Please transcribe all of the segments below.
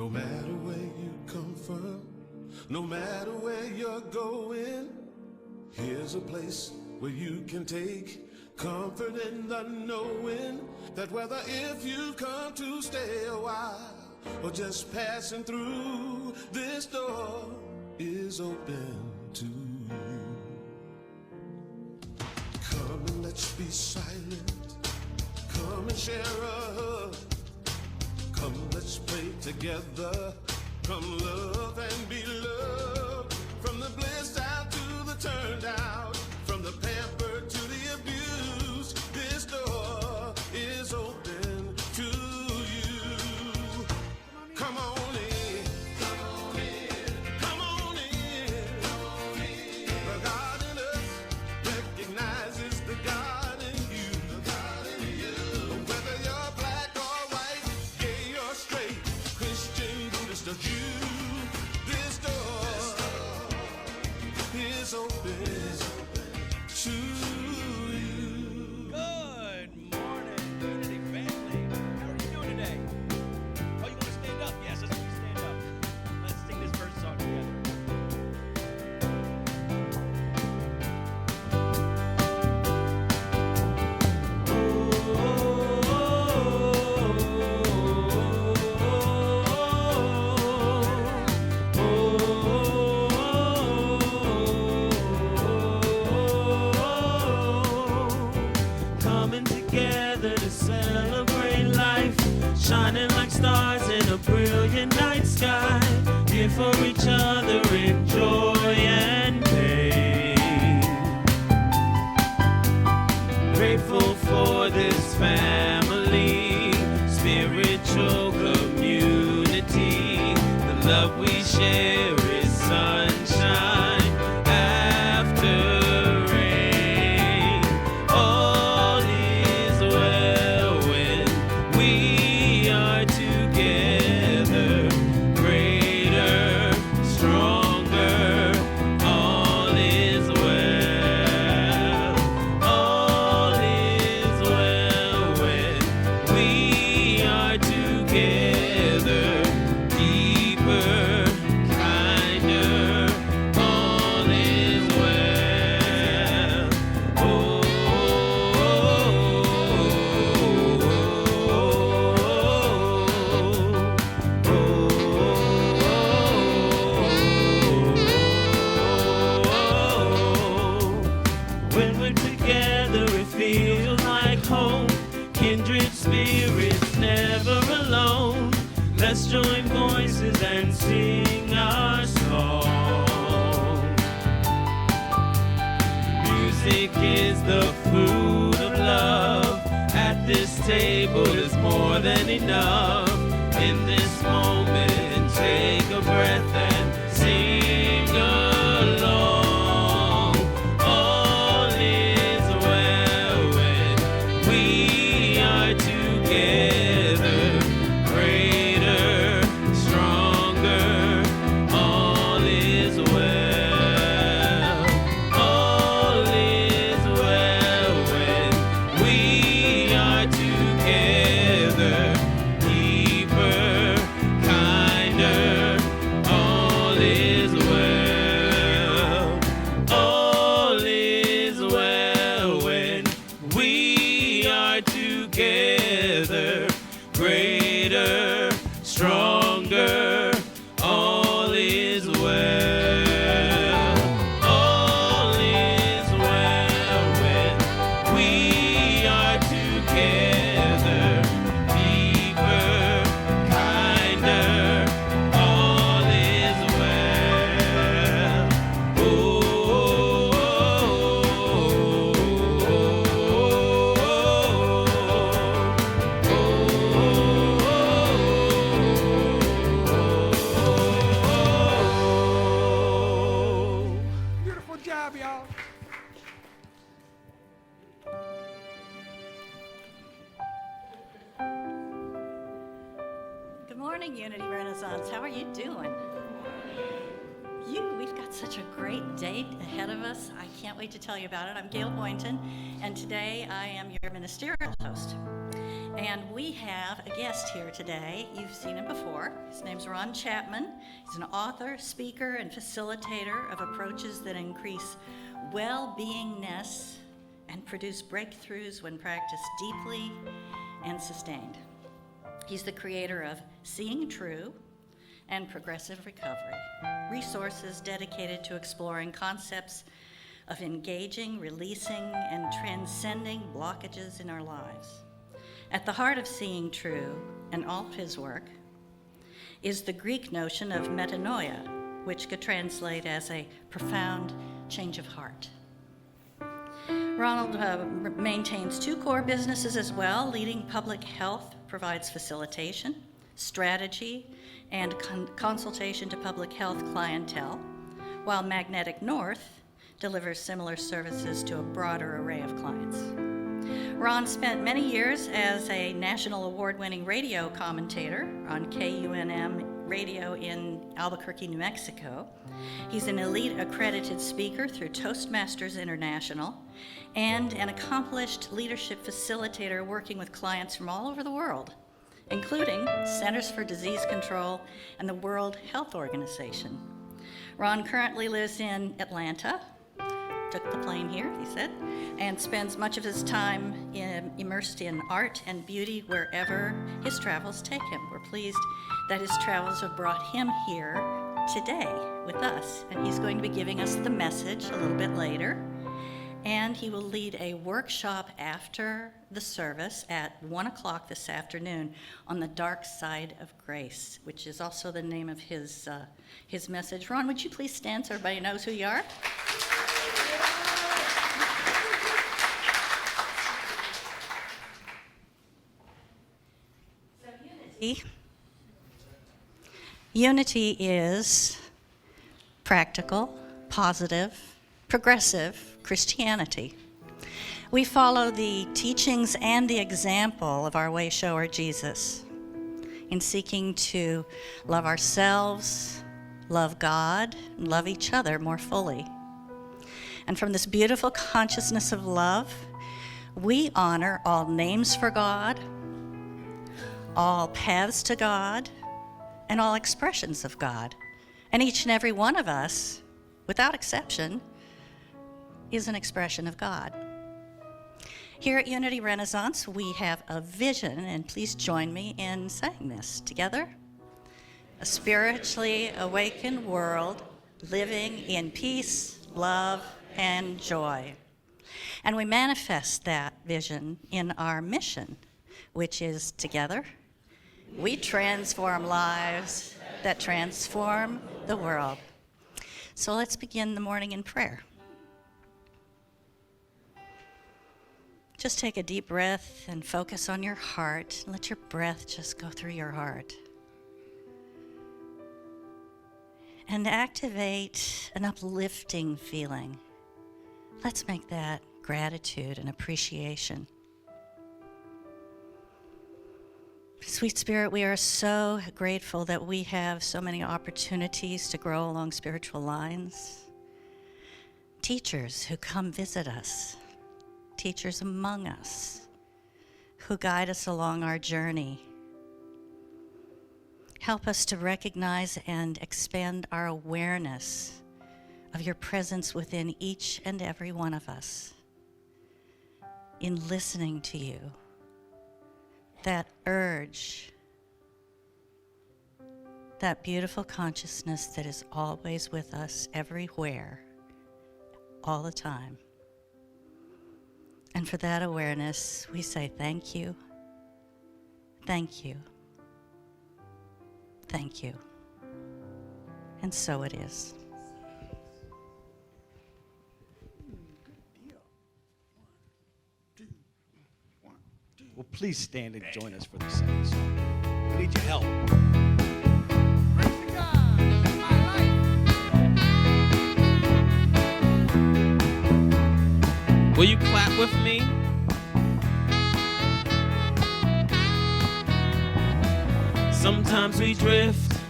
No matter where you come from, no matter where you're going, here's a place where you can take comfort in the knowing that whether if you've come to stay a while or just passing through, this door is open to you. Come and let's be silent. Come and share a hug. Come, let's pray together. Come, love and be loved. From the blissed out to the turned out, from the pampered to the abused, this door is open to you. Come on in. Come on in. Come on in. Come on in. The God in us recognizes the God in you. The God in you. Whether you're black or white, gay or straight, Christian, Buddhist or Jew, this door is open to you. Good morning, Unity family. How are you doing today? Oh, you want to stand up? Yes, let's stand up. Let's sing this first song together. Coming together to celebrate life, shining like stars in a brilliant night sky, here for each other in joy and pain. Grateful for this family, spiritual community. The love we share is sunshine after rain. All is well when we are together, greater, stronger. All is well. All is well when we are together, deeper, kinder. All is well. Oh, when we're together, it feels like home. Kindred spirits, never alone. Let's join voices and sing our song. Music is the food of love. At this table is more than enough. In this moment, take a breath and sing along. All is well when we are together, greater, stronger. All is well. All is well when we are together, deeper, kinder. All is well. All is well when we are together, greater, stronger. All is well. All is well when we are together, deeper, kinder. All is well. Beautiful job, y'all. Good morning, Unity Renaissance. How are you doing? We've got such a great date ahead of us. I can't wait to tell you about it. I'm Gail Boynton, and today I am your ministerial host. And we have a guest here today. You've seen him before. His name's Ron Chapman. He's an author, speaker, and facilitator of approaches that increase well-beingness and produce breakthroughs when practiced deeply and sustained. He's the creator of Seeing True and Progressive Recovery, resources dedicated to exploring concepts of engaging, releasing, and transcending blockages in our lives. At the heart of Seeing True and all of his work is the Greek notion of metanoia, which could translate as a profound change of heart. Ronald maintains two core businesses as well. Leading Public Health provides facilitation, strategy, and consultation to public health clientele, while Magnetic North delivers similar services to a broader array of clients. Ron spent many years as a national award-winning radio commentator on KUNM radio in Albuquerque, New Mexico. He's an elite accredited speaker through Toastmasters International and an accomplished leadership facilitator working with clients from all over the world, including Centers for Disease Control and the World Health Organization. Ron currently lives in Atlanta, took the plane here, he said, and spends much of his time immersed in art and beauty wherever his travels take him. We're pleased that his travels have brought him here today with us, and he's going to be giving us the message a little bit later. And he will lead a workshop after the service at 1 o'clock this afternoon on the dark side of grace, which is also the name of his message. Ron, would you please stand so everybody knows who you are? Unity is practical, positive, progressive Christianity. We follow the teachings and the example of our way shower Jesus in seeking to love ourselves, love God, and love each other more fully. And from this beautiful consciousness of love, we honor all names for God, all paths to God, and all expressions of God. And each and every one of us, without exception, is an expression of God. Here at Unity Renaissance, we have a vision, and please join me in saying this together. A spiritually awakened world living in peace, love, and joy. And we manifest that vision in our mission, which is together, we transform lives that transform the world. So let's begin the morning in prayer. Just take a deep breath and focus on your heart. Let your breath just go through your heart. And activate an uplifting feeling. Let's make that gratitude and appreciation. Sweet Spirit, we are so grateful that we have so many opportunities to grow along spiritual lines. Teachers who come visit us, teachers among us who guide us along our journey. Help us to recognize and expand our awareness of your presence within each and every one of us in listening to you. That urge, that beautiful consciousness that is always with us everywhere, all the time. And for that awareness, we say thank you, thank you, thank you. And so it is. Well, please stand and join us for the second song. We need your help. Will you clap with me? Sometimes we drift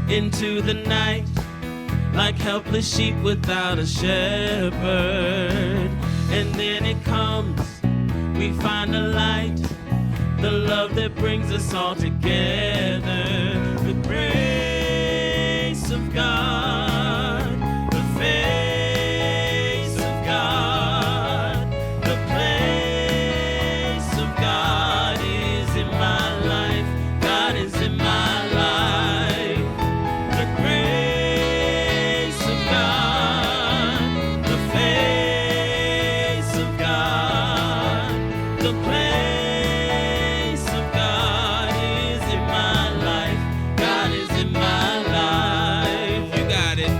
into the night like helpless sheep without a shepherd. And then it comes, we find the light, the love that brings us all together. The grace of God, the face of God, the place of God is in my life. God is in my life. The grace of God, the face of God, the place of God is in my life. God is in my life. You got it.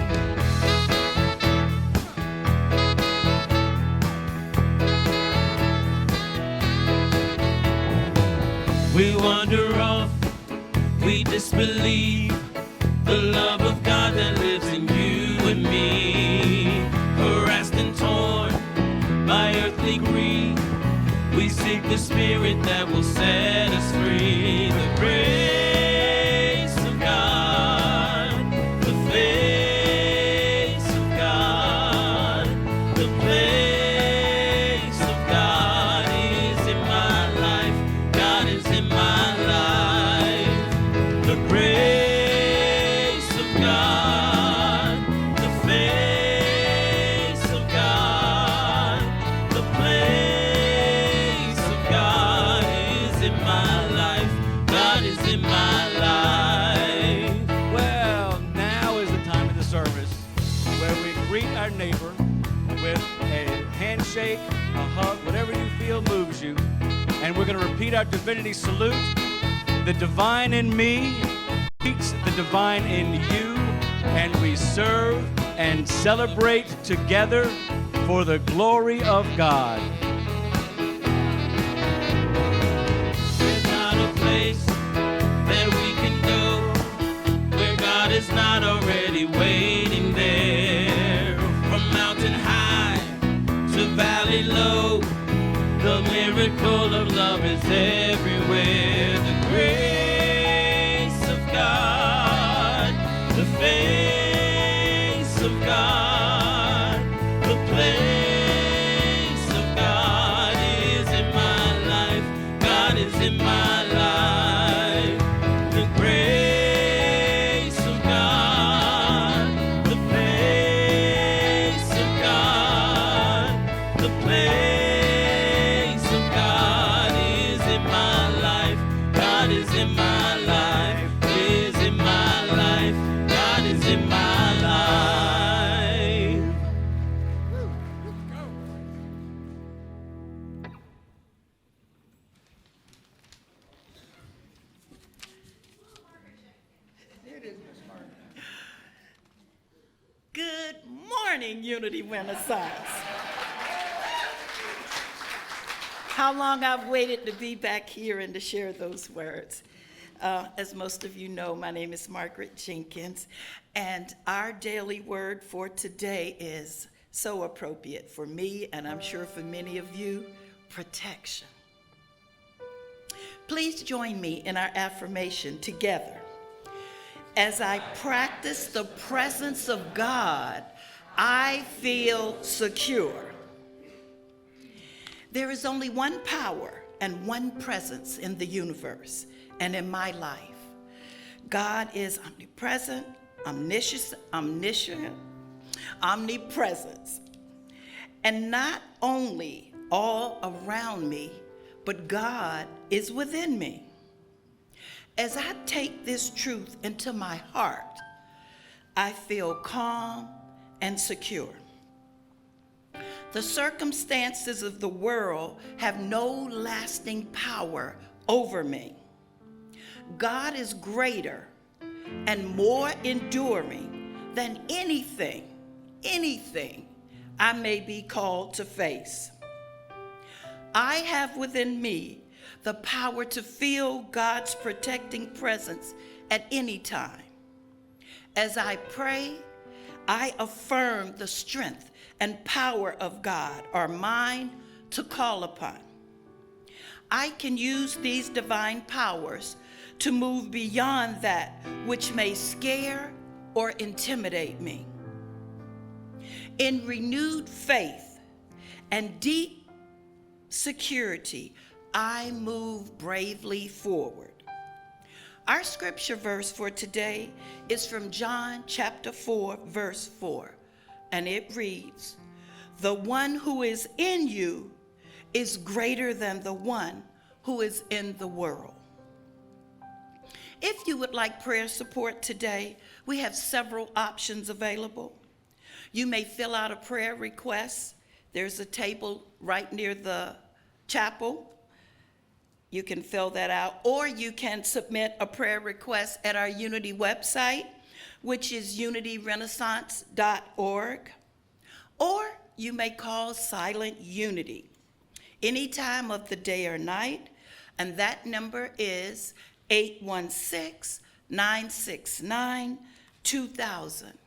We wander off, we disbelieve the love of God that lives in you and me. Harassed and torn by earthly greed, we seek the spirit that will set us free. The grace of God, the face of God, the place of God is in my life. God is in my life. The grace of God, the face of God, the place of God is in my life. God is in my life. Well, now is the time of the service where we greet our neighbor with a handshake, a hug, whatever you feel moves you. And we're going to repeat our divinity salute. The divine in me meets the divine in you, and we serve and celebrate together for the glory of God. There's not a place that we can go where God is not already waiting there. From mountain high to valley low, the miracle of love is everywhere. The grace of God, the face of God, the place of God is in my life. God is in my life. The grace of God, the face of God, the place of God is in my life. God is in my life. Is in my life. God is in my life. Good morning, Unity Renaissance. How long I've waited to be back here and to share those words. As most of you know, my name is Margaret Jenkins, and our daily word for today is so appropriate for me, and I'm sure for many of you, protection. Please join me in our affirmation together. As I practice the presence of God, I feel secure. There is only one power and one presence in the universe and in my life. God is omnipresent, omniscient, omnipresence. And not only all around me, but God is within me. As I take this truth into my heart, I feel calm and secure. The circumstances of the world have no lasting power over me. God is greater and more enduring than anything I may be called to face. I have within me the power to feel God's protecting presence at any time. As I pray, I affirm the strength and power of God are mine to call upon. I can use these divine powers to move beyond that which may scare or intimidate me. In renewed faith and deep security, I move bravely forward. Our scripture verse for today is from John chapter 4, verse 4, and it reads, "The one who is in you is greater than the one who is in the world." If you would like prayer support today, we have several options available. You may fill out a prayer request. There's a table right near the chapel. You can fill that out, or you can submit a prayer request at our Unity website, which is unityrenaissance.org, or you may call Silent Unity any time of the day or night, and that number is 816-969-2000.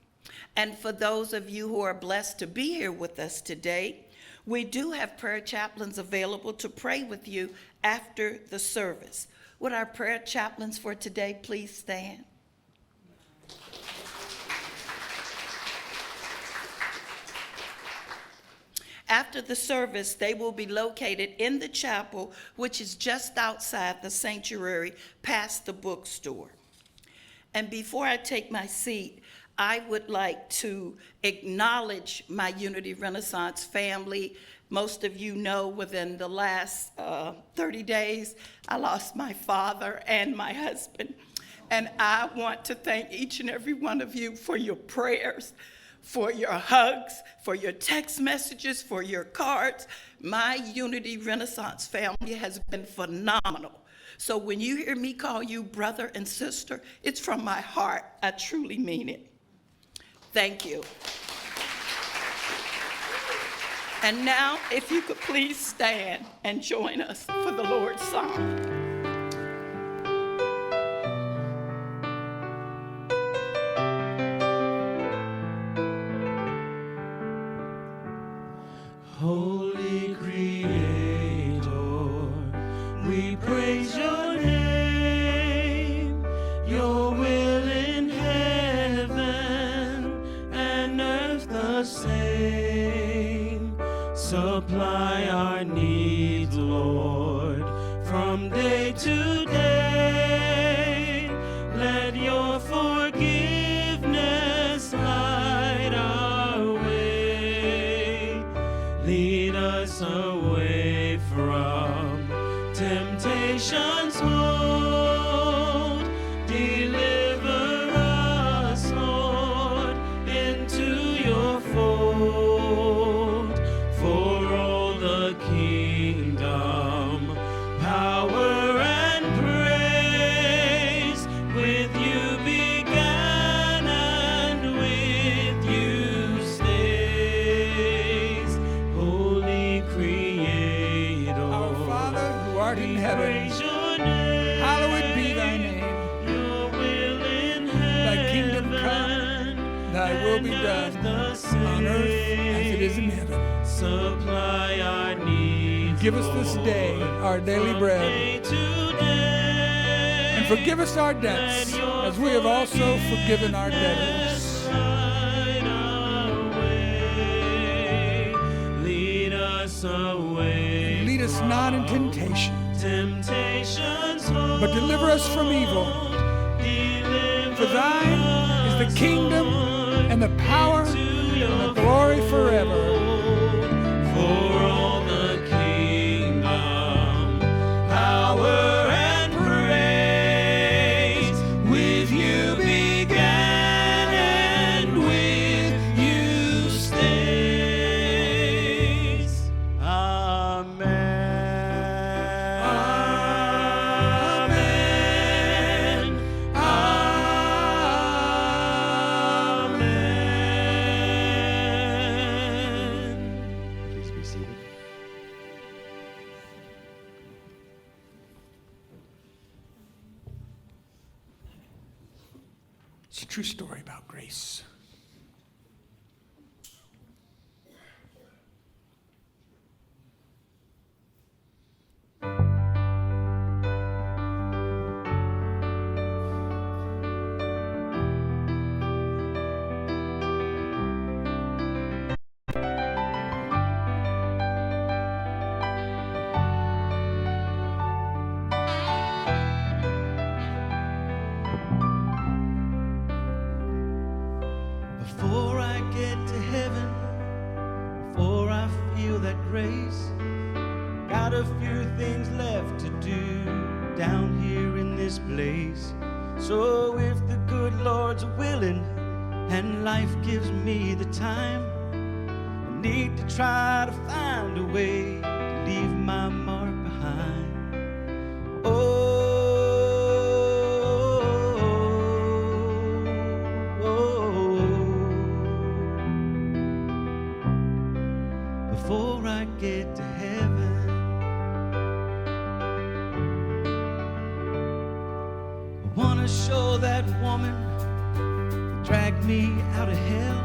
And for those of you who are blessed to be here with us today, we do have prayer chaplains available to pray with you after the service. Would our prayer chaplains for today please stand? After the service, they will be located in the chapel, which is just outside the sanctuary, past the bookstore. And before I take my seat, I would like to acknowledge my Unity Renaissance family. Most of you know within the last 30 days, I lost my father and my husband. And I want to thank each and every one of you for your prayers, for your hugs, for your text messages, for your cards. My Unity Renaissance family has been phenomenal. So when you hear me call you brother and sister, it's from my heart. I truly mean it. Thank you. And now, if you could please stand and join us for the Lord's song. Holy Creator, we praise your name. Your will in heaven and earth the same. Supply our needs, Lord, from day to day. Let your forgiveness light our way. Lead us away from temptation's hold. Deliver us, Lord, into your fold. For all the kingdom, power, and praise, with you began and with you stays. Holy Creator, Our Father, who art in heaven, praise your name. hallowed be thy name. Your will in Thy kingdom come, thy will be done, on earth as it is in heaven. Supply our needs, Give us this day our daily bread, and forgive us our debts, as we have also forgiven our debtors. Lead us away. Lead us not in temptation, but deliver us from evil. For thine is the kingdom and the power and the glory forever. For all the kingdom, power, and praise, with you began and with you stays. Amen. Amen. Amen. Please be seated. It's a true story about grace. things left to do down here in this place. So if the good Lord's willing and life gives me the time, I need to try to find a way to leave my mark behind. Oh, before I get to heaven, I want to show that woman that dragged me out of hell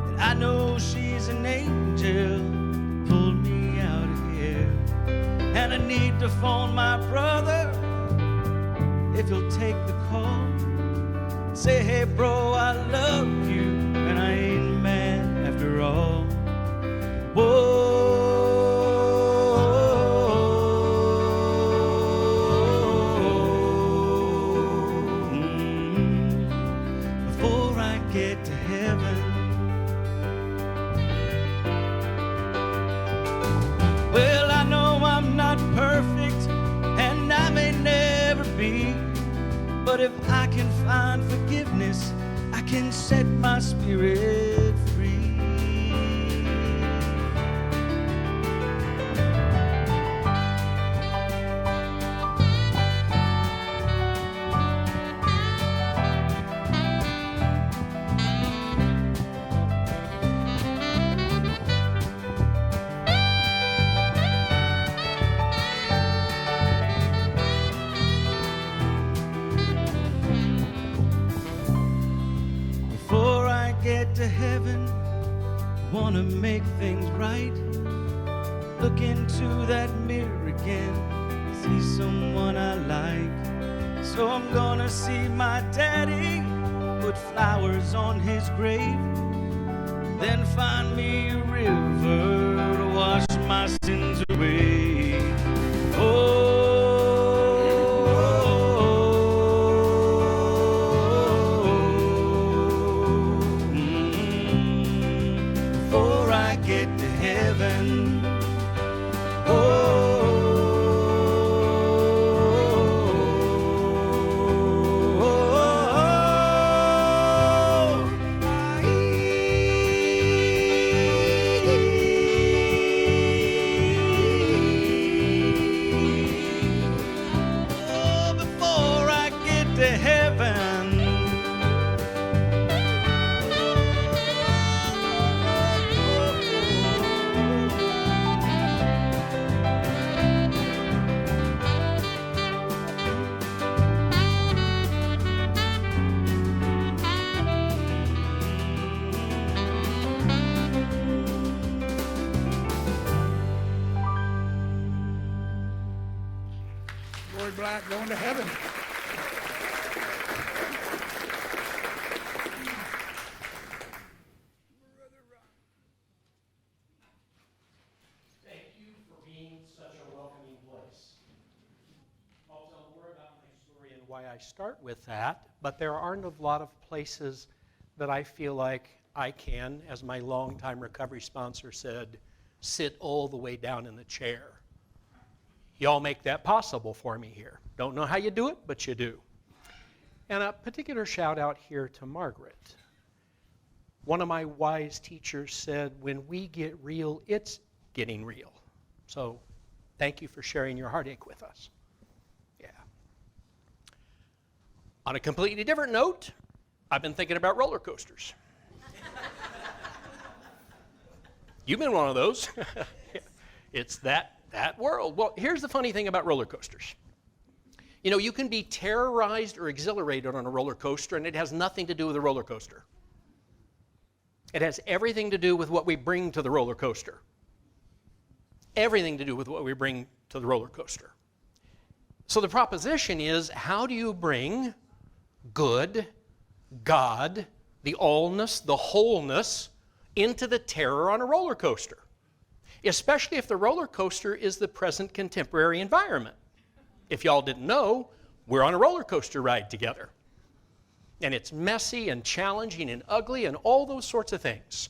that I know she's an angel, pulled me out of here. And I need to phone my brother if he'll take the call. Say, hey bro, I love you and I ain't mad after all. Whoa. Before I get to heaven, well, I know I'm not perfect and I may never be, but if I can find forgiveness, I can set my spirit free. Before I get to heaven, I wanna make things right. Look into that mirror again, see someone I like. So I'm gonna see my daddy, put flowers on his grave, then find me a river to wash my sins away. Before I get to heaven, before I get to heaven. Roy Black going to heaven. Thank you for being such a welcoming place. I'll tell more about my story and why I start with that, but there aren't a lot of places that I feel like I can, as my longtime recovery sponsor said, sit all the way down in the chair. Y'all make that possible for me here. Don't know how you do it, but you do. And a particular shout out here to Margaret. One of my wise teachers said, when we get real, it's getting real. So thank you for sharing your heartache with us. Yeah. On a completely different note, I've been thinking about roller coasters. You've been one of those. It's that world. Well, here's the funny thing about roller coasters. You know, you can be terrorized or exhilarated on a roller coaster, and it has nothing to do with the roller coaster. It has everything to do with what we bring to the roller coaster. Everything to do with what we bring to the roller coaster. So the proposition is, how do you bring good, God, the allness, the wholeness, into the terror on a roller coaster? Especially if the roller coaster is the present contemporary environment. If y'all didn't know, we're on a roller coaster ride together. And it's messy and challenging and ugly and all those sorts of things.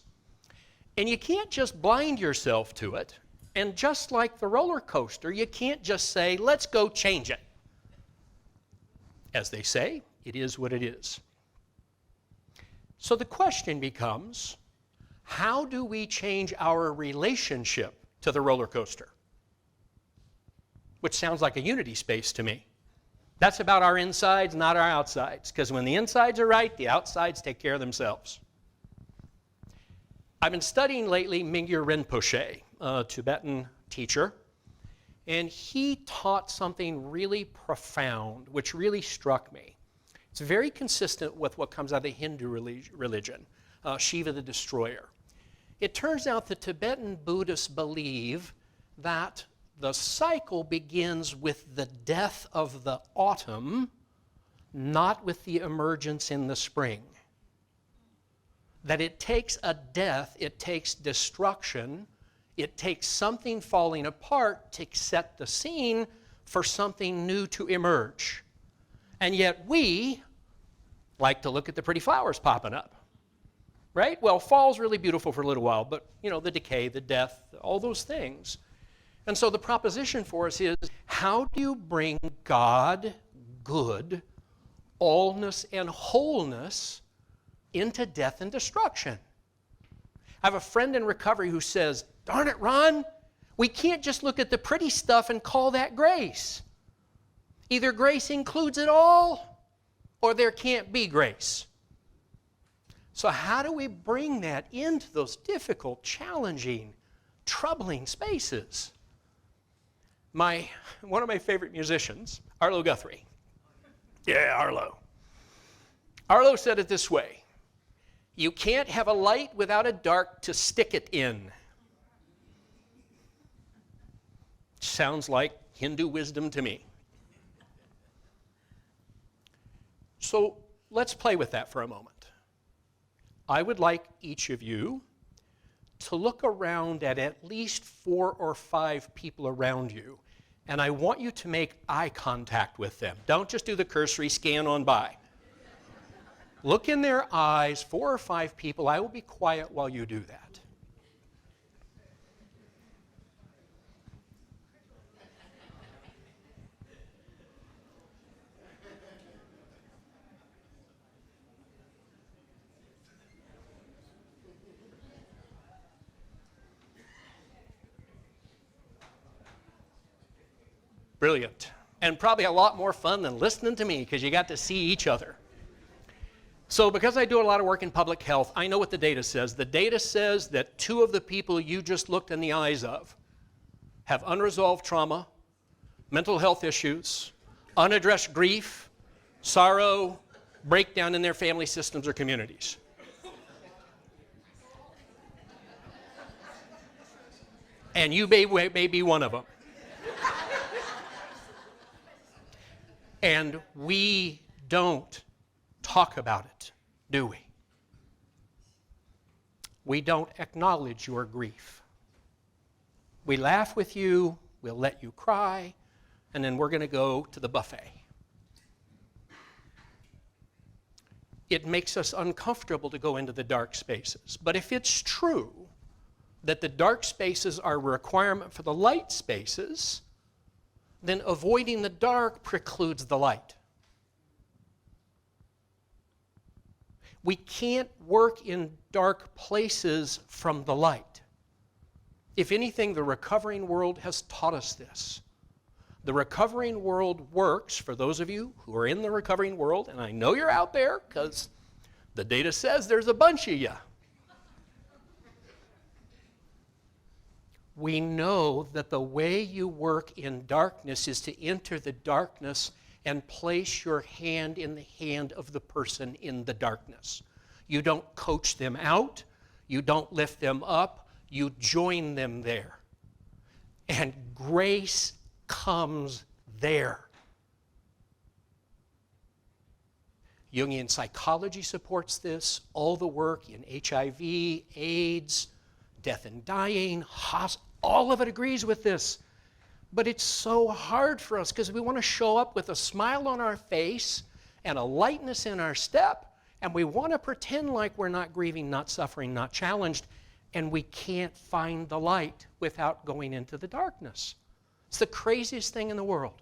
And you can't just blind yourself to it And just like the roller coaster, you can't just say, let's go change it. As they say, it is what it is. So the question becomes, how do we change our relationship to the roller coaster? Which sounds like a unity space to me. That's about our insides, not our outsides. Because when the insides are right, the outsides take care of themselves. I've been studying lately Mingyur Rinpoche, a Tibetan teacher. And he taught something really profound, which really struck me. It's very consistent with what comes out of the Hindu religion, Shiva the Destroyer. It turns out the Tibetan Buddhists believe that the cycle begins with the death of the autumn, not with the emergence in the spring. That it takes a death, it takes destruction, it takes something falling apart to set the scene for something new to emerge. And yet we like to look at the pretty flowers popping up, right? Well, fall's really beautiful for a little while, but you know, the decay, the death, all those things. And so the proposition for us is, how do you bring God, good, allness, and wholeness into death and destruction? I have a friend in recovery who says, darn it, Ron, we can't just look at the pretty stuff and call that grace. Either grace includes it all, or there can't be grace. So how do we bring that into those difficult, challenging, troubling spaces? One of my favorite musicians, Arlo Guthrie. Yeah, Arlo. Arlo said it this way: you can't have a light without a dark to stick it in. Sounds like Hindu wisdom to me. So let's play with that for a moment. I would like each of you to look around at least 4 or 5 people around you, and I want you to make eye contact with them. Don't just do the cursory scan on by. Look in their eyes, 4 or 5 people. I will be quiet while you do that. Brilliant. And probably a lot more fun than listening to me, because you got to see each other. So because I do a lot of work in public health, I know what the data says. The data says that 2 of the people you just looked in the eyes of have unresolved trauma, mental health issues, unaddressed grief, sorrow, breakdown in their family systems or communities. And you may be one of them. And we don't talk about it, do we? We don't acknowledge your grief. We laugh with you, we'll let you cry, and then we're going to go to the buffet. It makes us uncomfortable to go into the dark spaces. But if it's true that the dark spaces are a requirement for the light spaces, then avoiding the dark precludes the light. We can't work in dark places from the light. If anything, the recovering world has taught us this. The recovering world works, for those of you who are in the recovering world, and I know you're out there because the data says there's a bunch of you. We know that the way you work in darkness is to enter the darkness and place your hand in the hand of the person in the darkness. You don't coach them out. You don't lift them up. You join them there. And grace comes there. Jungian psychology supports this. All the work in HIV, AIDS, death and dying, all of it agrees with this. But it's so hard for us because we want to show up with a smile on our face and a lightness in our step, and we want to pretend like we're not grieving, not suffering, not challenged. and we can't find the light without going into the darkness. It's the craziest thing in the world.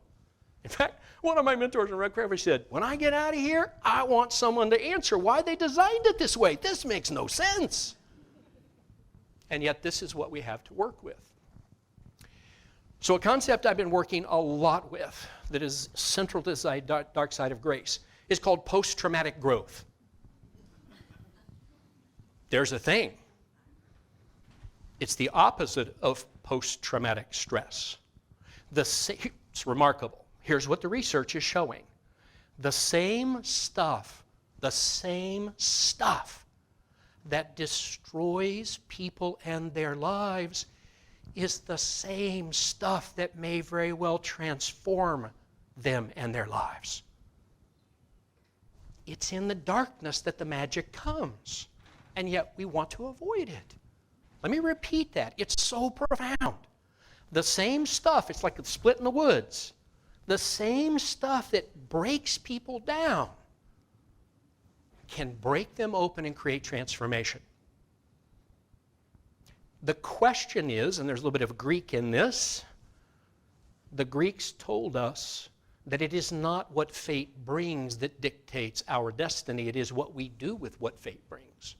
In fact, one of my mentors in Red Craver said, when I get out of here, I want someone to answer why they designed it this way. This makes no sense. And yet this is what we have to work with. So a concept I've been working a lot with that is central to this dark side of grace is called post-traumatic growth. There's a thing. It's the opposite of post-traumatic stress. It's remarkable. Here's what the research is showing. The same stuff that destroys people and their lives is the same stuff that may very well transform them and their lives. It's in the darkness that the magic comes, and yet we want to avoid it. Let me repeat that. It's so profound. The same stuff, it's like a split in the woods. The same stuff that breaks people down can break them open and create transformation. The question is, and there's a little bit of Greek in this, the Greeks told us that it is not what fate brings that dictates our destiny, it is what we do with what fate brings.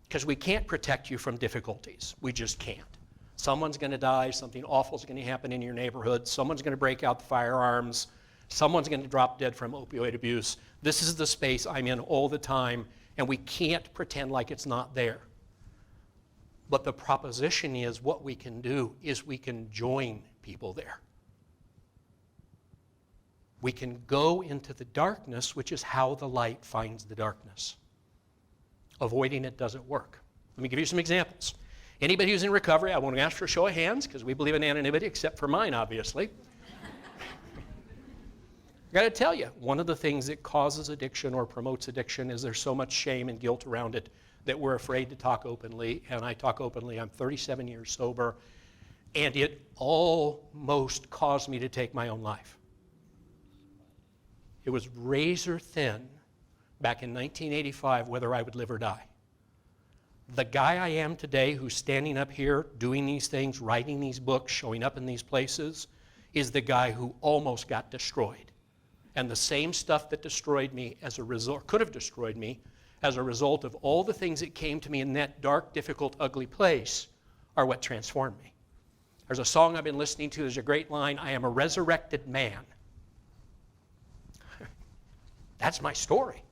Because we can't protect you from difficulties. We just can't. Someone's going to die, something awful is going to happen in your neighborhood, someone's going to break out the firearms, someone's going to drop dead from opioid abuse. This is the space I'm in all the time, and we can't pretend like it's not there. But the proposition is what we can do is we can join people there. We can go into the darkness, which is how the light finds the darkness. Avoiding it doesn't work. Let me give you some examples. Anybody who's in recovery, I won't ask for a show of hands because we believe in anonymity, except for mine, obviously. I got to tell you, one of the things that causes addiction or promotes addiction is there's so much shame and guilt around it that we're afraid to talk openly, and I talk openly. I'm 37 years sober, and it almost caused me to take my own life. It was razor thin back in 1985 whether I would live or die. The guy I am today who's standing up here doing these things, writing these books, showing up in these places, is the guy who almost got destroyed. And the same stuff that destroyed me as a result, could have destroyed me, as a result of all the things that came to me in that dark, difficult, ugly place are what transformed me. There's a song I've been listening to, there's a great line, I am a resurrected man. That's my story.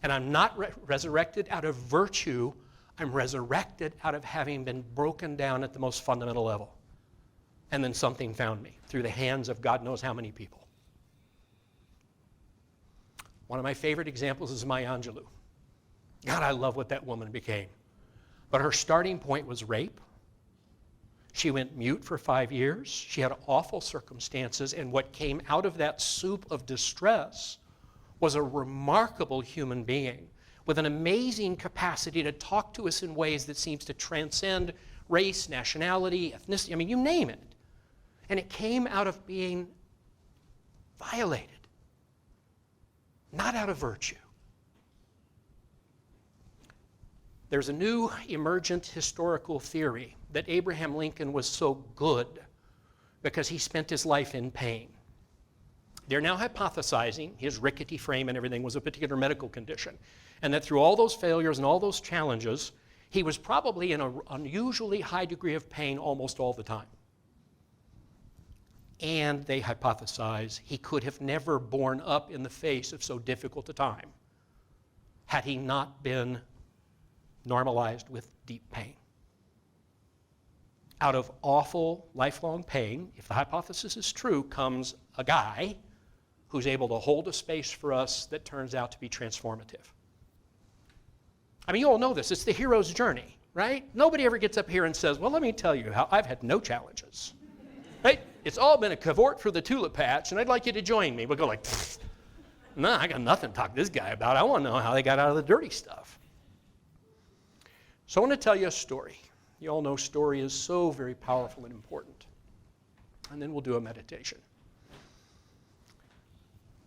And I'm not resurrected out of virtue, I'm resurrected out of having been broken down at the most fundamental level. And then something found me through the hands of God knows how many people. One of my favorite examples is Maya Angelou. God, I love what that woman became. But her starting point was rape. She went mute for 5 years. She had awful circumstances, and what came out of that soup of distress was a remarkable human being with an amazing capacity to talk to us in ways that seems to transcend race, nationality, ethnicity, I mean, you name it. And it came out of being violated. Not out of virtue. There's a new emergent historical theory that Abraham Lincoln was so good because he spent his life in pain. They're now hypothesizing his rickety frame and everything was a particular medical condition, and that through all those failures and all those challenges, he was probably in an unusually high degree of pain almost all the time. And they hypothesize he could have never borne up in the face of so difficult a time had he not been normalized with deep pain. Out of awful, lifelong pain, if the hypothesis is true, comes a guy who's able to hold a space for us that turns out to be transformative. I mean, you all know this. It's the hero's journey, right? Nobody ever gets up here and says, well, let me tell you how I've had no challenges. Right? It's all been a cavort through the tulip patch, and I'd like you to join me. We'll go like, no, I got nothing to talk to this guy about. I want to know how they got out of the dirty stuff. So I want to tell you a story. You all know story is so very powerful and important. And then we'll do a meditation.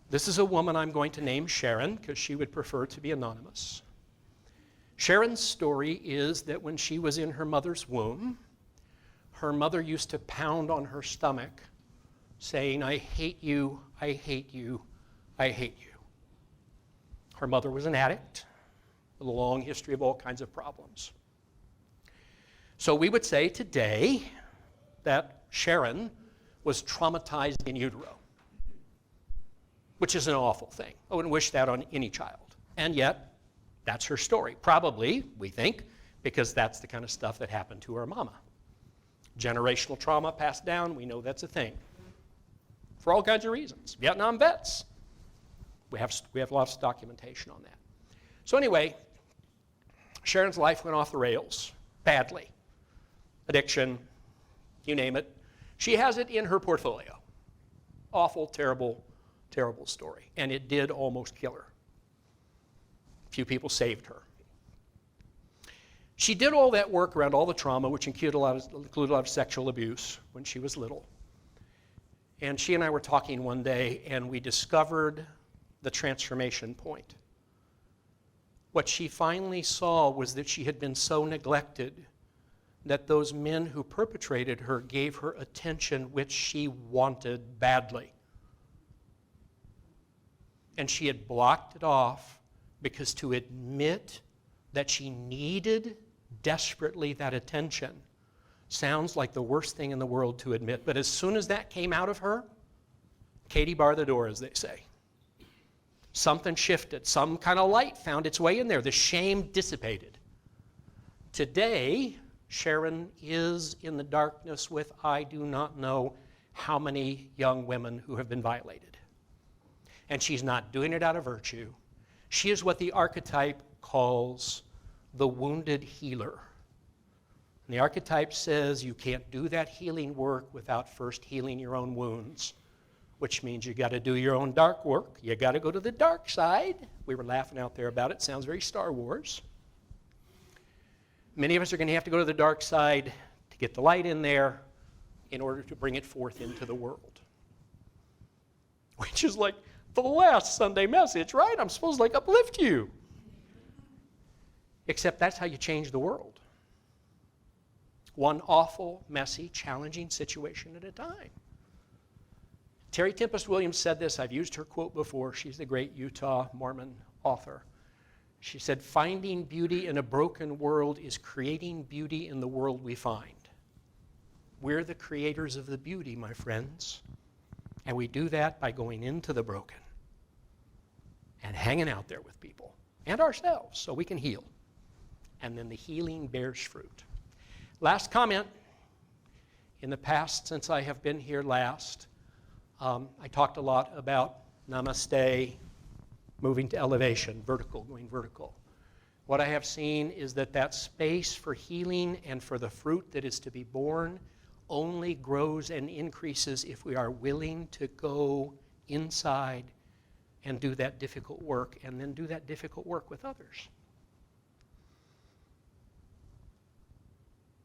This is a woman I'm going to name Sharon because she would prefer to be anonymous. Sharon's story is that when she was in her mother's womb, her mother used to pound on her stomach, saying, "I hate you, I hate you, I hate you." Her mother was an addict with a long history of all kinds of problems. So we would say today that Sharon was traumatized in utero, which is an awful thing. I wouldn't wish that on any child. And yet, that's her story. Probably, we think, because that's the kind of stuff that happened to her mama. Generational trauma passed down, we know that's a thing. For all kinds of reasons. Vietnam vets. We have lots of documentation on that. So anyway, Sharon's life went off the rails badly. Addiction, you name it. She has it in her portfolio. Awful, terrible, terrible story. And it did almost kill her. Few people saved her. She did all that work around all the trauma, which included a lot of sexual abuse when she was little. And she and I were talking one day, and we discovered the transformation point. What she finally saw was that she had been so neglected that those men who perpetrated her gave her attention which she wanted badly. And she had blocked it off because to admit that she needed desperately that attention sounds like the worst thing in the world to admit. But as soon as that came out of her, Katie bar the door, as they say. Something shifted. Some kind of light found its way in there. The shame dissipated. Today, Sharon is in the darkness with I do not know how many young women who have been violated. And she's not doing it out of virtue. She is what the archetype calls the wounded healer. And the archetype says you can't do that healing work without first healing your own wounds, which means you got to do your own dark work. You got to go to the dark side. We were laughing out there about it. Sounds very Star Wars. Many of us are going to have to go to the dark side to get the light in there in order to bring it forth into the world. Which is like the last Sunday message, right? I'm supposed to like uplift you. Except that's how you change the world. One awful, messy, challenging situation at a time. Terry Tempest Williams said this. I've used her quote before. She's the great Utah Mormon author. She said, "Finding beauty in a broken world is creating beauty in the world we find." We're the creators of the beauty, my friends. And we do that by going into the broken and hanging out there with people and ourselves so we can heal. And then the healing bears fruit. Last comment. In the past, since I have been here last, I talked a lot about namaste, moving to elevation, vertical, going vertical. What I have seen is that that space for healing and for the fruit that is to be born only grows and increases if we are willing to go inside and do that difficult work, and then do that difficult work with others.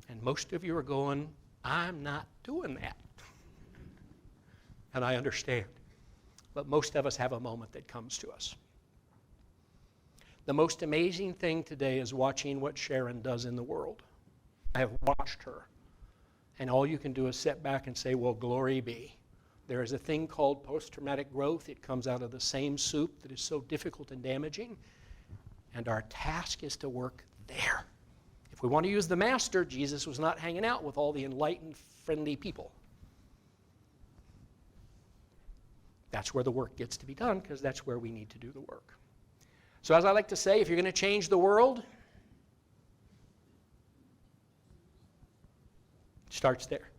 And most of you are going, I'm not doing that. And I understand. But most of us have a moment that comes to us. The most amazing thing today is watching what Sharon does in the world. I have watched her. And all you can do is sit back and say, well, glory be. There is a thing called post-traumatic growth. It comes out of the same soup that is so difficult and damaging. And our task is to work there. If we want to use the master, Jesus was not hanging out with all the enlightened, friendly people. That's where the work gets to be done, because that's where we need to do the work. So as I like to say, if you're going to change the world, it starts there.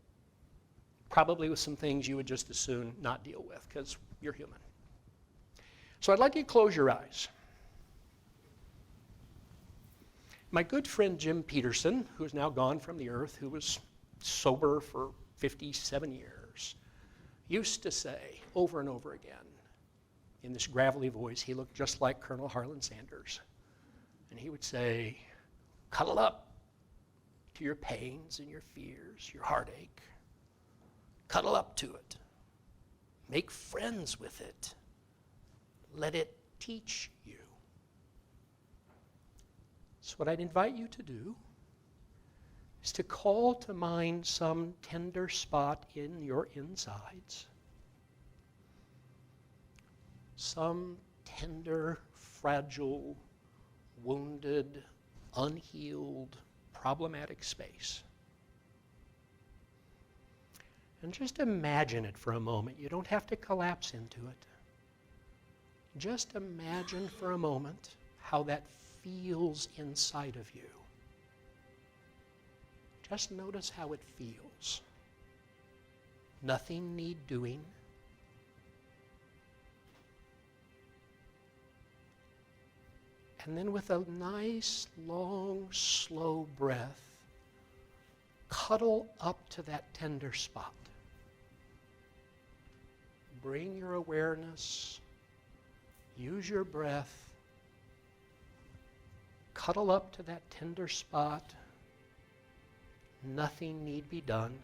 Probably with some things you would just as soon not deal with, because you're human. So I'd like you to close your eyes. My good friend Jim Peterson, who is now gone from the earth, who was sober for 57 years, used to say over and over again, in this gravelly voice, he looked just like Colonel Harlan Sanders. And he would say, cuddle up to your pains and your fears, your heartache. Cuddle up to it. Make friends with it. Let it teach you. So what I'd invite you to do is to call to mind some tender spot in your insides. Some tender, fragile, wounded, unhealed, problematic space. And just imagine it for a moment. You don't have to collapse into it. Just imagine for a moment how that feels inside of you. Just notice how it feels. Nothing need doing. And then with a nice, long, slow breath, cuddle up to that tender spot. Bring your awareness, use your breath, cuddle up to that tender spot. Nothing need be done.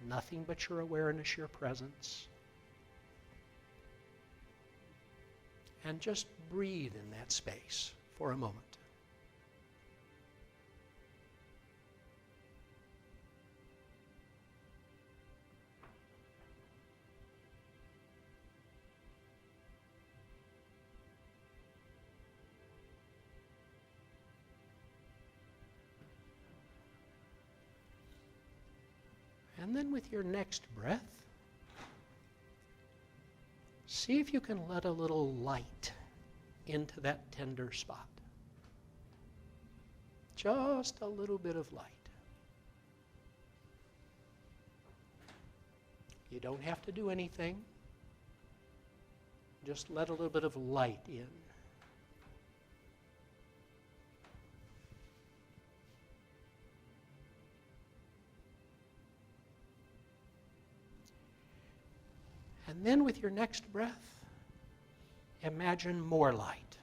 Nothing but your awareness, your presence. And just breathe in that space for a moment. And then with your next breath, see if you can let a little light into that tender spot. Just a little bit of light. You don't have to do anything. Just let a little bit of light in. And then with your next breath, imagine more light.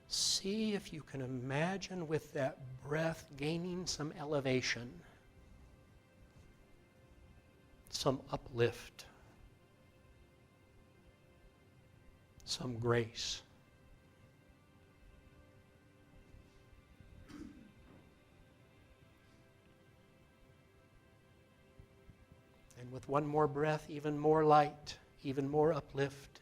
See if you can imagine with that breath gaining some elevation, some uplift, some grace. And with one more breath, even more light, even more uplift.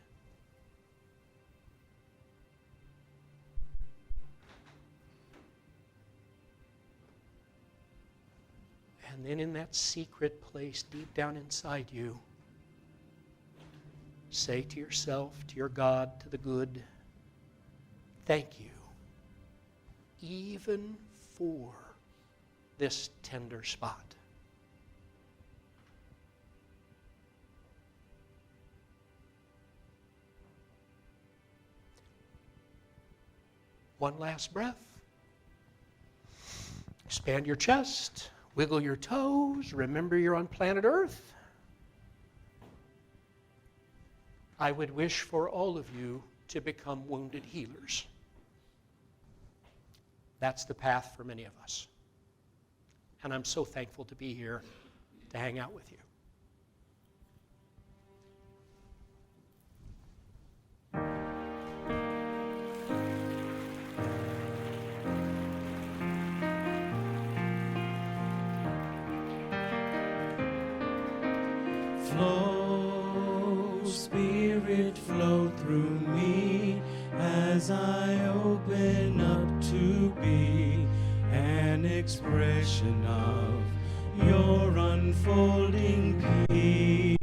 And then in that secret place deep down inside you, say to yourself, to your God, to the good, thank you, even for this tender spot. One last breath. Expand your chest, wiggle your toes, remember you're on planet Earth. I would wish for all of you to become wounded healers. That's the path for many of us. And I'm so thankful to be here to hang out with you. Flow, Spirit, flow through me as I open up to be an expression of your unfolding peace.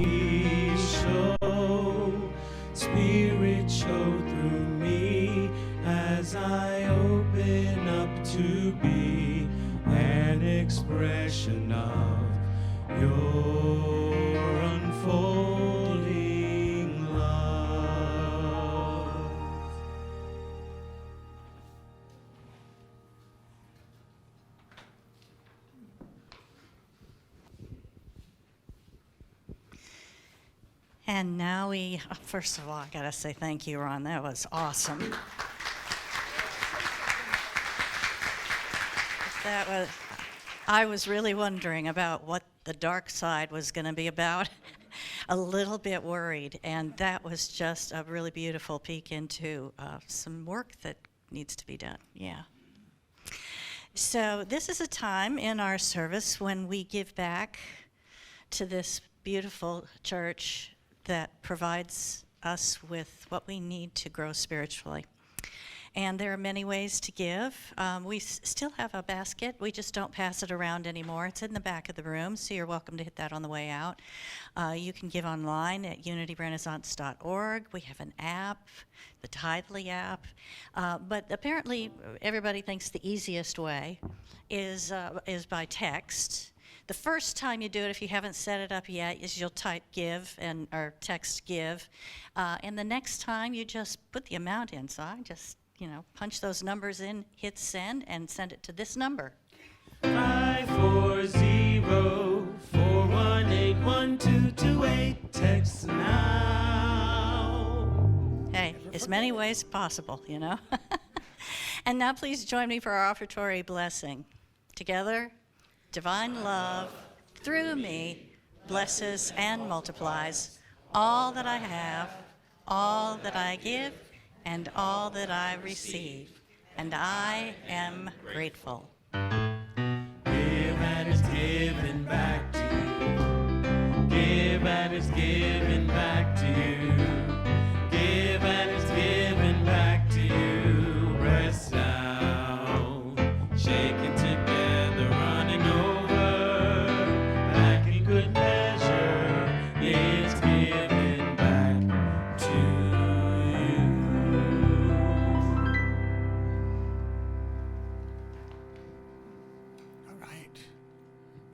Show, Spirit, show through me as I open up to be an expression of your unfolding love. And now first of all, I gotta say thank you, Ron. That was awesome. I was really wondering about what the dark side was going to be about. a little bit worried. And that was just a really beautiful peek into some work that needs to be done. Yeah. So this is a time in our service when we give back to this beautiful church that provides us with what we need to grow spiritually. And there are many ways to give. We still have a basket. We just don't pass it around anymore. It's in the back of the room, so you're welcome to hit that on the way out. You can give online at unityrenaissance.org. We have an app, the Tithely app. But apparently, everybody thinks the easiest way is by text. The first time you do it, if you haven't set it up yet, is you'll type give or text give. And the next time, you just put the amount in. So I just punch those numbers in, hit send, and send it to this number. 540-418-1228. Text now. Hey, as many ways as possible, And now please join me for our offertory blessing. Together, divine love, through me, blesses and multiplies all that I have, all that I give, and all that I receive, and I am grateful. Give and it's given back to you. Give and it's given back to you. Give and it's given back to you. Press down, shaking together, running over, back in good measure. It's given back to you. All right.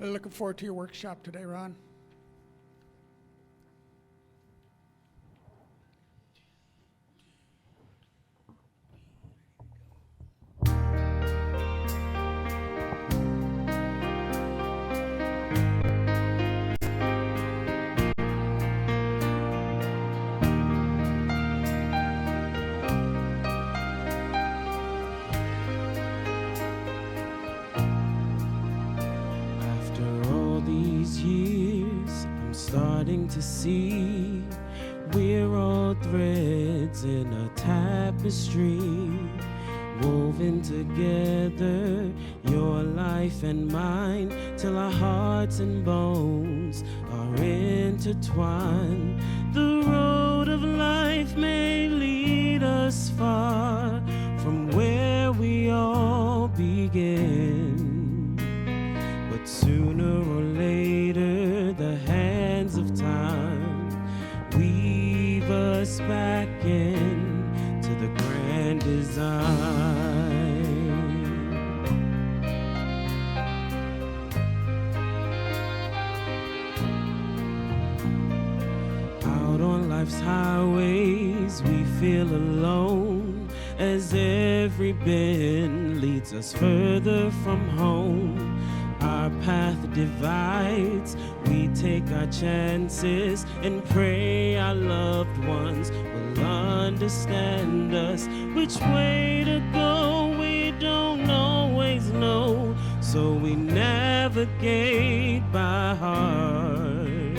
Really looking forward to your workshop today, Ron. Starting to see we're all threads in a tapestry, woven together, your life and mine, till our hearts and bones are intertwined. The road of life may lead us far from where we all begin, but sooner or later the hands of time weave us back in to the grand design. Out on life's highways we feel alone, as every bend leads us further from home. Our path divides, we take our chances and pray our loved ones will understand us. Which way to go we don't always know, so we navigate by heart.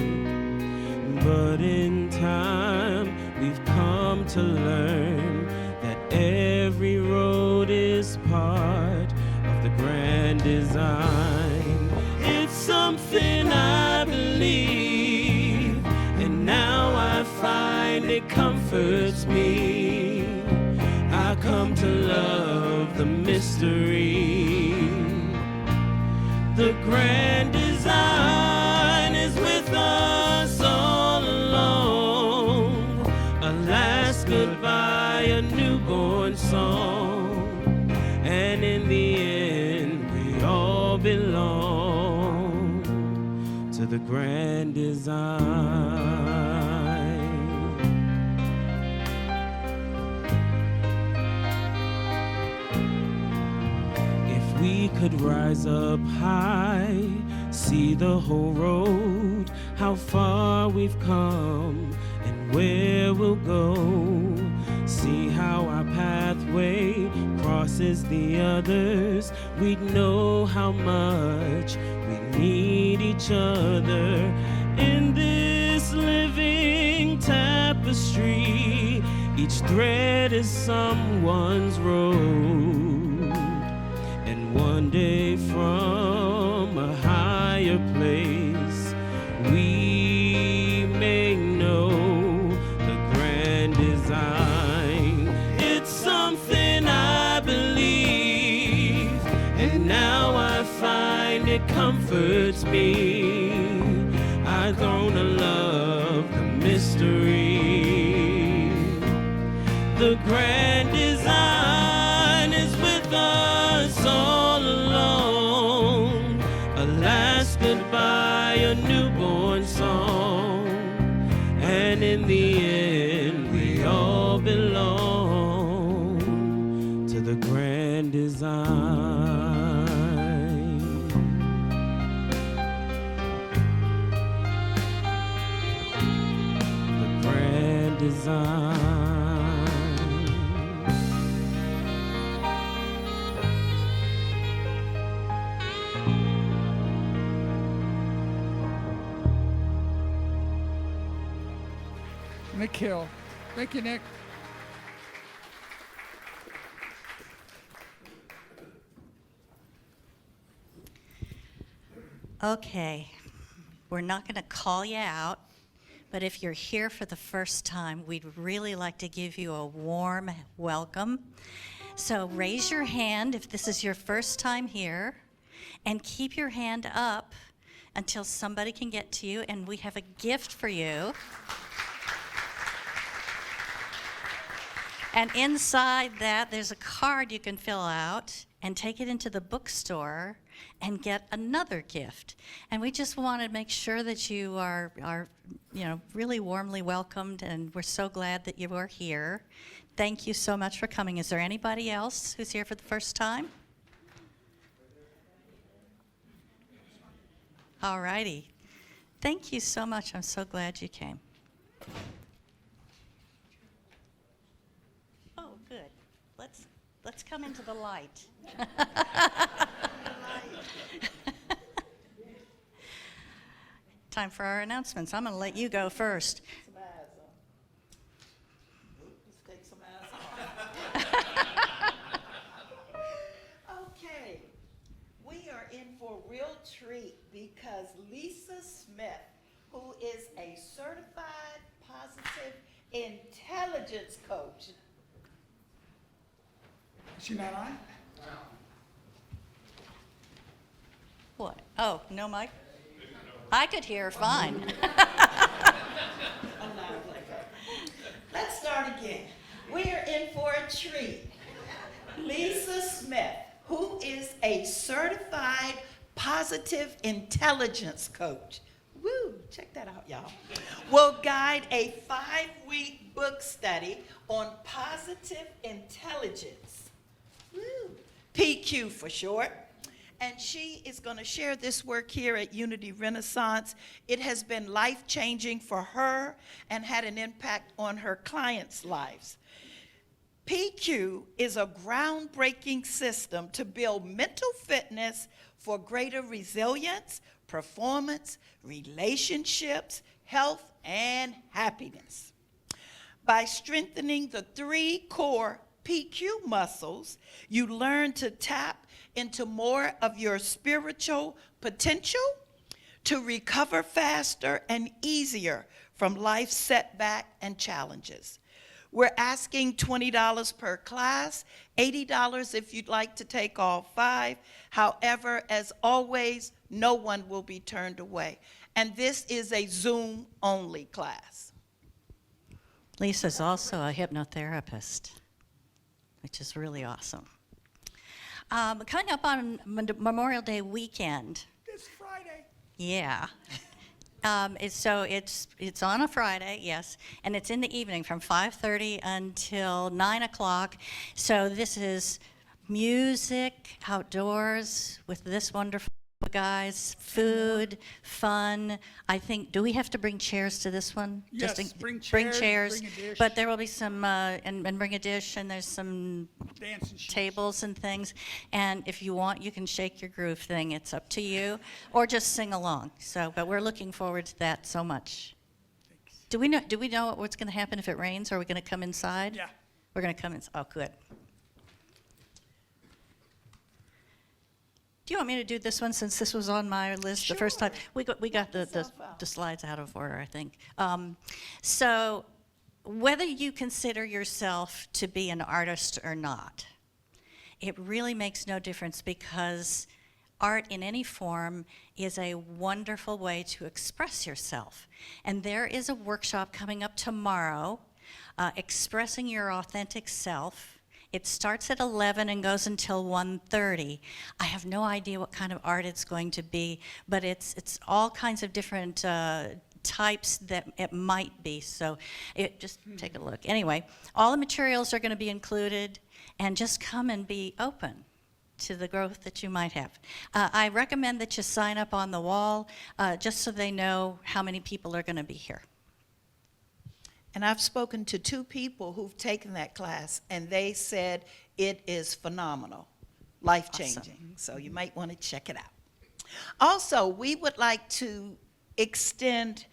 But in time we've come to learn that every road is part of the grand design. It's something I believe, and now I find it comforts me. I come to love the mystery. The grand design is with us all along. A last goodbye, a newborn song, and in the end we all belong to the grand design. If we could rise up high, see the whole road, how far we've come and where we'll go, see how our pathway crosses the others, we'd know how much we need each other. In this Each thread is someone's road, and one day from a higher place we may know the grand design. It's something I believe, and now I find it comforts me. I've grown to love the mystery. The grand design is with us all along. A last goodbye, a newborn song, and in the end we all belong to the grand design. The grand design. Nikhil. Thank you, Nick. Okay, we're not going to call you out, but if you're here for the first time, we'd really like to give you a warm welcome. So raise your hand if this is your first time here, and keep your hand up until somebody can get to you, and we have a gift for you. And inside that, there's a card you can fill out and take it into the bookstore and get another gift. And we just want to make sure that you are really warmly welcomed, and we're so glad that you are here. Thank you so much for coming. Is there anybody else who's here for the first time? All righty. Thank you so much. I'm so glad you came. Oh, good. Let's come into the light. Time for our announcements. I'm going to let you go first. Okay, we are in for a real treat because Lisa Smith, who is a certified positive intelligence coach. Is she not on? What? Oh, no mic? I could hear fine. Let's start again. We are in for a treat. Lisa Smith, who is a certified positive intelligence coach. Woo, check that out, y'all. Will guide a 5-week book study on positive intelligence. Woo, PQ for short. And she is going to share this work here at Unity Renaissance. It has been life-changing for her and had an impact on her clients' lives. PQ is a groundbreaking system to build mental fitness for greater resilience, performance, relationships, health, and happiness. By strengthening the 3 core PQ muscles, you learn to tap into more of your spiritual potential, to recover faster and easier from life's setback and challenges. We're asking $20 per class, $80 if you'd like to take all 5. However, as always, no one will be turned away. And this is a Zoom-only class. Lisa's also a hypnotherapist, which is really awesome. Coming up on Memorial Day weekend. This Friday. Yeah. It's on a Friday, yes, and it's in the evening from 5:30 until 9 o'clock. So this is music outdoors with this wonderful guys, food, fun. I think, do we have to bring chairs to this one? Yes, bring bring chairs. bring a dish. But there will be some, and bring a dish, and there's some Dancing shoes. tables and things. And if you want, you can shake your groove thing. It's up to you, or just sing along. So, but we're looking forward to that so much. Thanks. Do we know what's going to happen if it rains? Are we going to come inside? Yeah. We're going to come inside. Oh, good. Do you want me to do this one since this was on my list the first time? We got the slides out of order, I think. So whether you consider yourself to be an artist or not, it really makes no difference, because art in any form is a wonderful way to express yourself. And there is a workshop coming up tomorrow, Expressing Your Authentic Self. It starts at 11 and goes until 1:30. I have no idea what kind of art it's going to be, but it's all kinds of different types that it might be. So just take a look. Anyway, all the materials are going to be included, and just come and be open to the growth that you might have. I recommend that you sign up on the wall, just so they know how many people are going to be here. And I've spoken to 2 people who've taken that class, and they said it is phenomenal, life-changing. Awesome. So you might want to check it out. Also, we would like to extend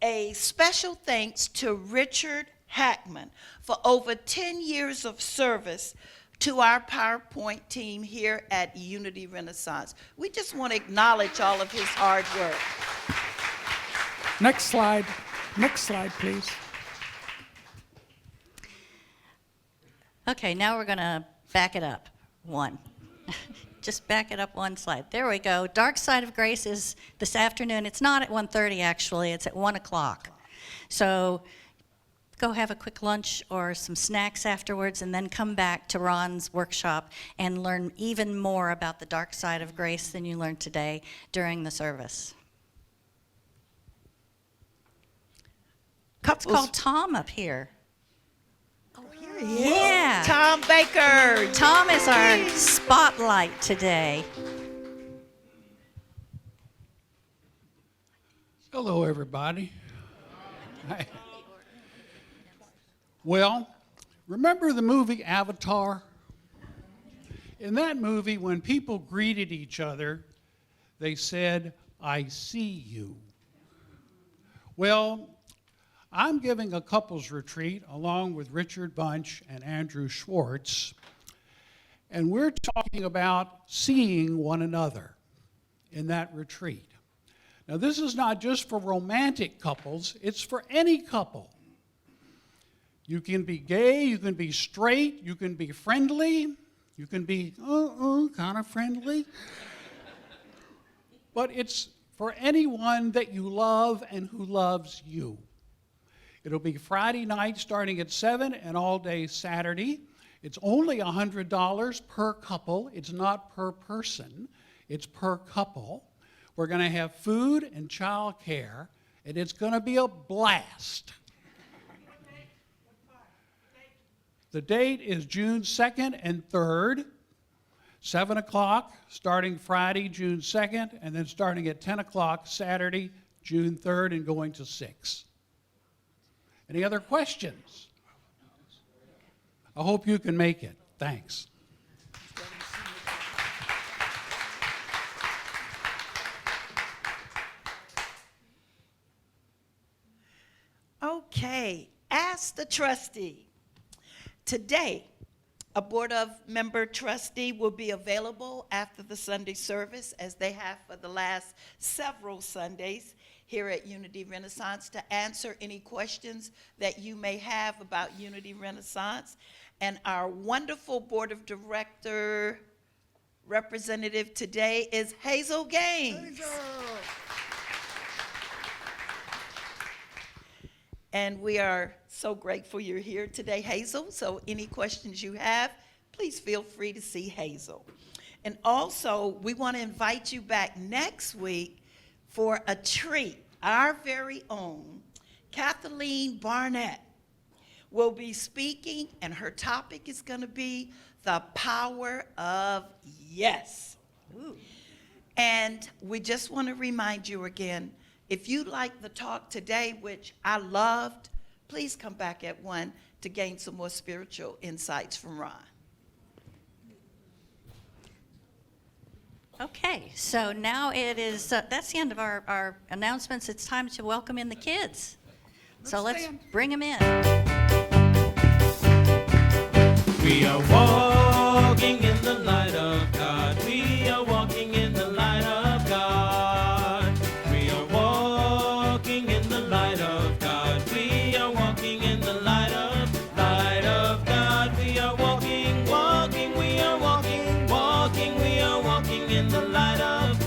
a special thanks to Richard Hackman for over 10 years of service to our PowerPoint team here at Unity Renaissance. We just want to acknowledge all of his hard work. Next slide. Next slide, please. Okay, now we're going to back it up one. Just back it up one slide. There we go. Dark Side of Grace is this afternoon. It's not at 1:30 actually. It's at 1 o'clock. So go have a quick lunch or some snacks afterwards, and then come back to Ron's workshop and learn even more about the dark side of grace than you learned today during the service. It's called Tom up here. Yeah. Tom Baker. Tom is our spotlight today. Hello, everybody. Hi. Well, remember the movie Avatar? In that movie, when people greeted each other, they said, "I see you." Well, I'm giving a couples retreat along with Richard Bunch and Andrew Schwartz, and we're talking about seeing one another in that retreat. Now, this is not just for romantic couples, it's for any couple. You can be gay, you can be straight, you can be friendly, you can be kind of friendly. But it's for anyone that you love and who loves you. It'll be Friday night starting at 7 and all day Saturday. It's only $100 per couple. It's not per person. It's per couple. We're going to have food and child care, and it's going to be a blast. The date is June 2nd and 3rd, 7 o'clock, starting Friday, June 2nd, and then starting at 10 o'clock Saturday, June 3rd, and going to 6. Any other questions? I hope you can make it. Thanks. Okay, ask the trustee. Today, a board of member trustee will be available after the Sunday service, as they have for the last several Sundays here at Unity Renaissance, to answer any questions that you may have about Unity Renaissance. And our wonderful board of director representative today is Hazel Gaines. And we are so grateful you're here today, Hazel. So any questions you have, please feel free to see Hazel. And also, we want to invite you back next week for a treat. Our very own Kathleen Barnett will be speaking, and her topic is going to be the power of yes. Ooh. And we just want to remind you again, if you like the talk today, which I loved, please come back at 1 to gain some more spiritual insights from Ron. Okay, so now it is, that's the end of our announcements. It's time to welcome in the kids. So let's bring them in. We are walking in the light of God. We are walking in the light of God. We are walking in the light of God. We are walking in the light of God. We are walking, walking, we are walking, walking, we are walking in the light of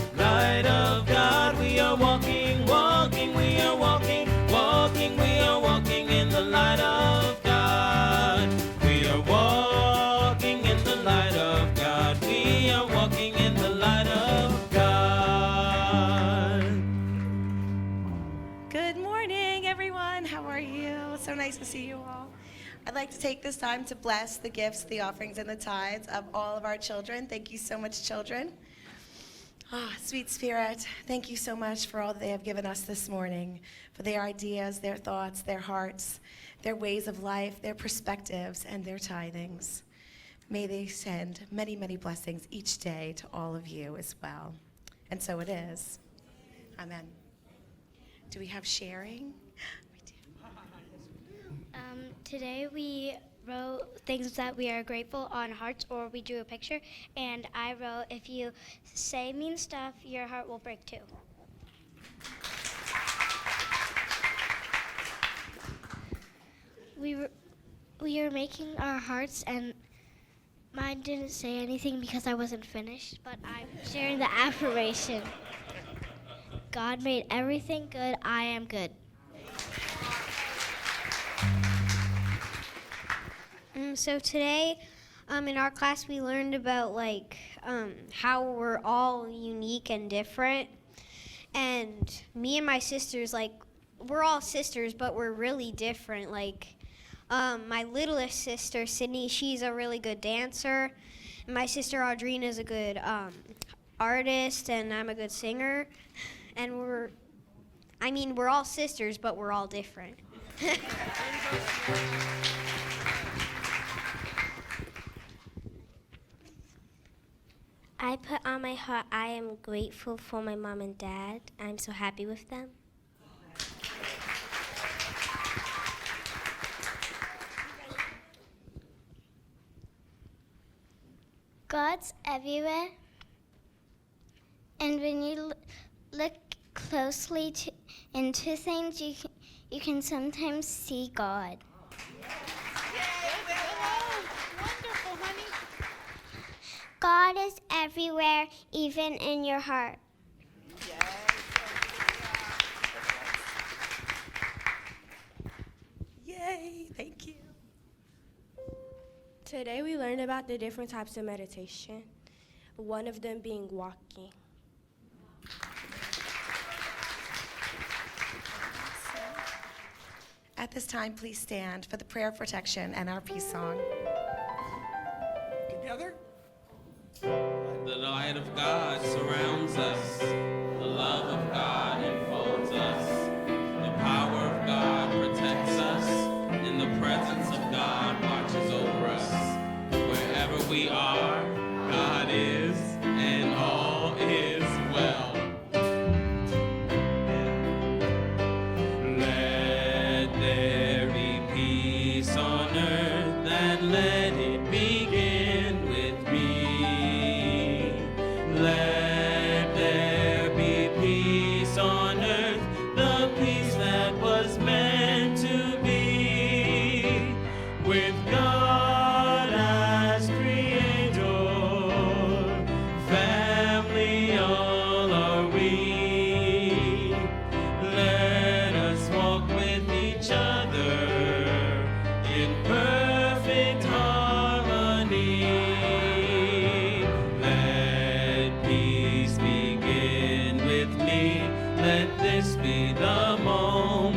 God. We are walking, walking, we are walking, walking, we are walking in the light of God. We are walking in the light of God. We are walking in the light of God. Good morning, everyone. How are you? So nice to see you all. I'd like to take this time to bless the gifts, the offerings, and the tithes of all of our children. Thank you so much, children. Sweet Spirit, thank you so much for all that they have given us this morning, for their ideas, their thoughts, their hearts, their ways of life, their perspectives, and their tithings. May they send many, many blessings each day to all of you as well. And so it is. Amen. Do we have sharing? We do. Today we wrote things that we are grateful on hearts, or we drew a picture, and I wrote, if you say mean stuff, your heart will break too. We were making our hearts, and mine didn't say anything because I wasn't finished, but I'm sharing the affirmation. God made everything good. I am good. So today, in our class, we learned about how we're all unique and different. And me and my sisters, we're all sisters, but we're really different. My littlest sister, Sydney, she's a really good dancer. And my sister, Audrina, is a good artist, and I'm a good singer. And we're all sisters, but we're all different. I put on my heart, I am grateful for my mom and dad. I'm so happy with them. God's everywhere. And when you look closely into things, you can sometimes see God. God is everywhere, even in your heart. Yay, thank you. Today we learned about the different types of meditation, one of them being walking. At this time, please stand for the prayer of protection and our peace song. Together? The light of God surrounds us. The love of God enfolds us. The power of God protects us. And the presence of God watches over us. Wherever we are, God is, and all is well. Let there be peace on earth, and let it begin with me. Let there be peace on earth, the peace that was meant to be, with God as creator, family all are we. Let us walk with each other in perfect harmony. Let peace begin with me. Let this be the moment